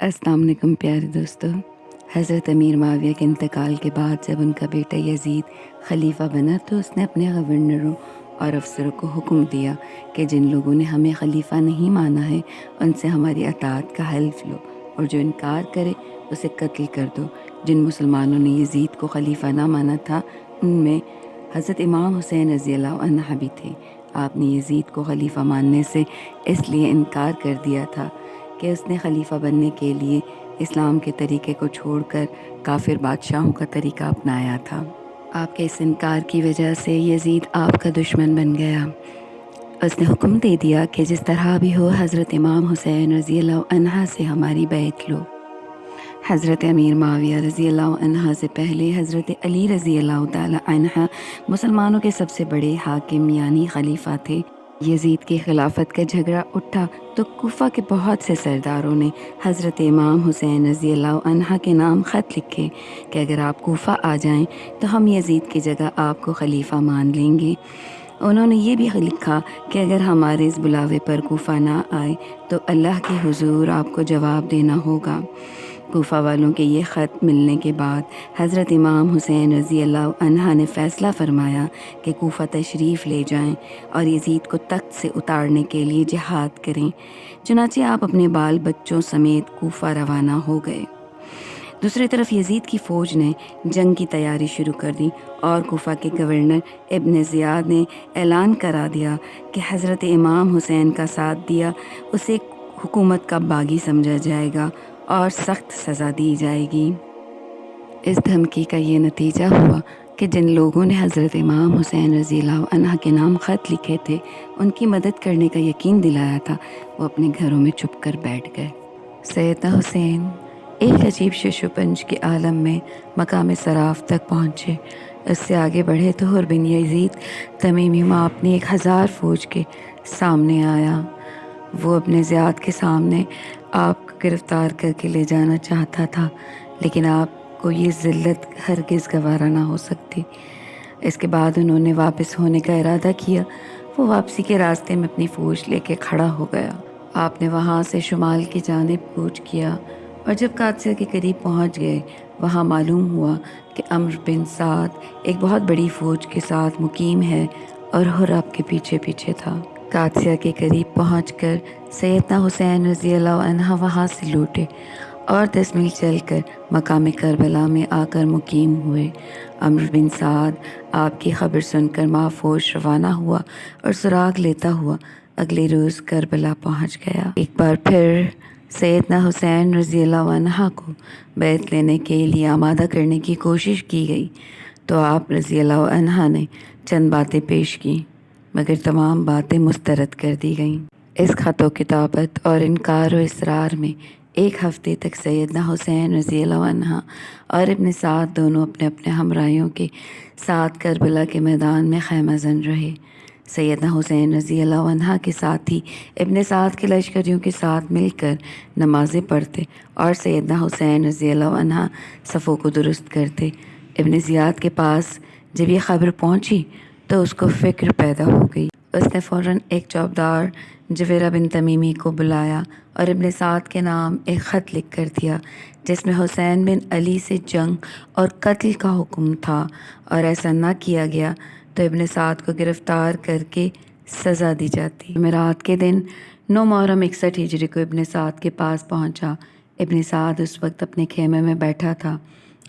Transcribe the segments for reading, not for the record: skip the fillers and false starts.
السلام علیکم پیارے دوستو۔ حضرت امیر معاویہ کے انتقال کے بعد جب ان کا بیٹا یزید خلیفہ بنا تو اس نے اپنے گورنروں اور افسروں کو حکم دیا کہ جن لوگوں نے ہمیں خلیفہ نہیں مانا ہے ان سے ہماری اطاعت کا حلف لو اور جو انکار کرے اسے قتل کر دو۔ جن مسلمانوں نے یزید کو خلیفہ نہ مانا تھا ان میں حضرت امام حسین رضی اللہ عنہ بھی تھے۔ آپ نے یزید کو خلیفہ ماننے سے اس لیے انکار کر دیا تھا کہ اس نے خلیفہ بننے کے لیے اسلام کے طریقے کو چھوڑ کر کافر بادشاہوں کا طریقہ اپنایا تھا۔ آپ کے اس انکار کی وجہ سے یزید آپ کا دشمن بن گیا۔ اس نے حکم دے دیا کہ جس طرح بھی ہو حضرت امام حسین رضی اللہ عنہ سے ہماری بیعت لو۔ حضرت امیر معاویہ رضی اللہ عنہ سے پہلے حضرت علی رضی اللہ تعالی عنہ مسلمانوں کے سب سے بڑے حاکم یعنی خلیفہ تھے۔ یزید کی خلافت کا جھگڑا اٹھا تو کوفہ کے بہت سے سرداروں نے حضرت امام حسین رضی اللہ عنہ کے نام خط لکھے کہ اگر آپ کوفہ آ جائیں تو ہم یزید کی جگہ آپ کو خلیفہ مان لیں گے۔ انہوں نے یہ بھی لکھا کہ اگر ہمارے اس بلاوے پر کوفہ نہ آئے تو اللہ کے حضور آپ کو جواب دینا ہوگا۔ کوفہ والوں کے یہ خط ملنے کے بعد حضرت امام حسین رضی اللہ عنہ نے فیصلہ فرمایا کہ کوفہ تشریف لے جائیں اور یزید کو تخت سے اتارنے کے لیے جہاد کریں۔ چنانچہ آپ اپنے بال بچوں سمیت کوفہ روانہ ہو گئے۔ دوسری طرف یزید کی فوج نے جنگ کی تیاری شروع کر دی اور کوفہ کے گورنر ابن زیاد نے اعلان کرا دیا کہ حضرت امام حسین کا ساتھ دیا اسے حکومت کا باغی سمجھا جائے گا اور سخت سزا دی جائے گی۔ اس دھمکی کا یہ نتیجہ ہوا کہ جن لوگوں نے حضرت امام حسین رضی اللہ عنہ کے نام خط لکھے تھے ان کی مدد کرنے کا یقین دلایا تھا وہ اپنے گھروں میں چھپ کر بیٹھ گئے۔ سیدنا حسین ایک عجیب شش و پنج کے عالم میں مقام صراف تک پہنچے۔ اس سے آگے بڑھے تو حر بن یزید تمیمی ماں اپنی 1000 فوج کے سامنے آیا۔ وہ ابن زیاد کے سامنے آپ کو گرفتار کر کے لے جانا چاہتا تھا لیکن آپ کو یہ ذلت ہرگز گوارا نہ ہو سکتی۔ اس کے بعد انہوں نے واپس ہونے کا ارادہ کیا۔ وہ واپسی کے راستے میں اپنی فوج لے کے کھڑا ہو گیا۔ آپ نے وہاں سے شمال کی جانب کوچ کیا اور جب قادسیہ کے قریب پہنچ گئے وہاں معلوم ہوا کہ عمرو بن سعد ایک بہت بڑی فوج کے ساتھ مقیم ہے اور حر آپ کے پیچھے پیچھے تھا۔ قادسیہ کے قریب پہنچ کر سیدنا حسین رضی اللہ عنہ وہاں سے لوٹے اور 10 میل چل کر مقام کربلا میں آ کر مقیم ہوئے۔ عمرو بن سعد آپ کی خبر سن کر مافوج روانہ ہوا اور سراغ لیتا ہوا اگلے روز کربلا پہنچ گیا۔ ایک بار پھر سیدنا حسین رضی اللہ عنہ کو بیعت لینے کے لیے آمادہ کرنے کی کوشش کی گئی تو آپ رضی اللہ عنہ نے چند باتیں پیش کی مگر تمام باتیں مسترد کر دی گئیں۔ اس خط و کتابت اور انکار و اصرار میں 1 ہفتے تک سیدنا حسین رضی اللہ عنہ اور ابن سعد دونوں اپنے اپنے ہمراہیوں کے ساتھ کربلا کے میدان میں خیمہ زن رہے۔ سیدنا حسین رضی اللہ عنہ کے ساتھ ہی ابن سعد کے لشکریوں کے ساتھ مل کر نمازیں پڑھتے اور سیدنا حسین رضی اللہ عنہ صفوں کو درست کرتے۔ ابن زیاد کے پاس جب یہ خبر پہنچی تو اس کو فکر پیدا ہو گئی۔ اس نے فوراً ایک چوبدار جویرہ بن تمیمی کو بلایا اور ابن سعد کے نام ایک خط لکھ کر دیا جس میں حسین بن علی سے جنگ اور قتل کا حکم تھا، اور ایسا نہ کیا گیا تو ابن سعد کو گرفتار کر کے سزا دی جاتی۔ جمعرات کے دن 9 محرم 61 ہجری کو ابن سعد کے پاس پہنچا۔ ابن سعد اس وقت اپنے خیمے میں بیٹھا تھا۔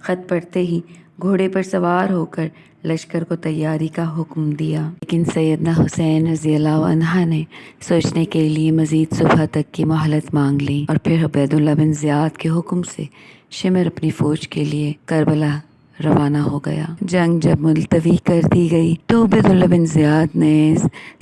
خط پڑھتے ہی گھوڑے پر سوار ہو کر لشکر کو تیاری کا حکم دیا، لیکن سیدنا حسین رضی اللہ عنہ نے سوچنے کے لیے مزید صبح تک کی مہلت مانگ لی اور پھر عبید اللہ بن زیاد کے حکم سے شمر اپنی فوج کے لیے کربلا روانہ ہو گیا۔ جنگ جب ملتوی کر دی گئی تو عبید اللہ بن زیاد نے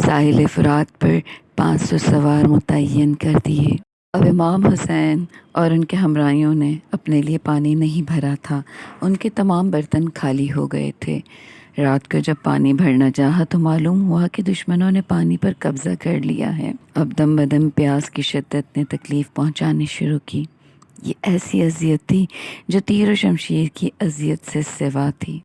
ساحل فرات پر 500 سوار متعین کر دیے۔ اب امام حسین اور ان کے ہمراہیوں نے اپنے لیے پانی نہیں بھرا تھا، ان کے تمام برتن خالی ہو گئے تھے۔ رات کو جب پانی بھرنا چاہا تو معلوم ہوا کہ دشمنوں نے پانی پر قبضہ کر لیا ہے۔ اب دم بدم پیاس کی شدت نے تکلیف پہنچانی شروع کی۔ یہ ایسی اذیت تھی جو تیر و شمشیر کی اذیت سے سوا تھی۔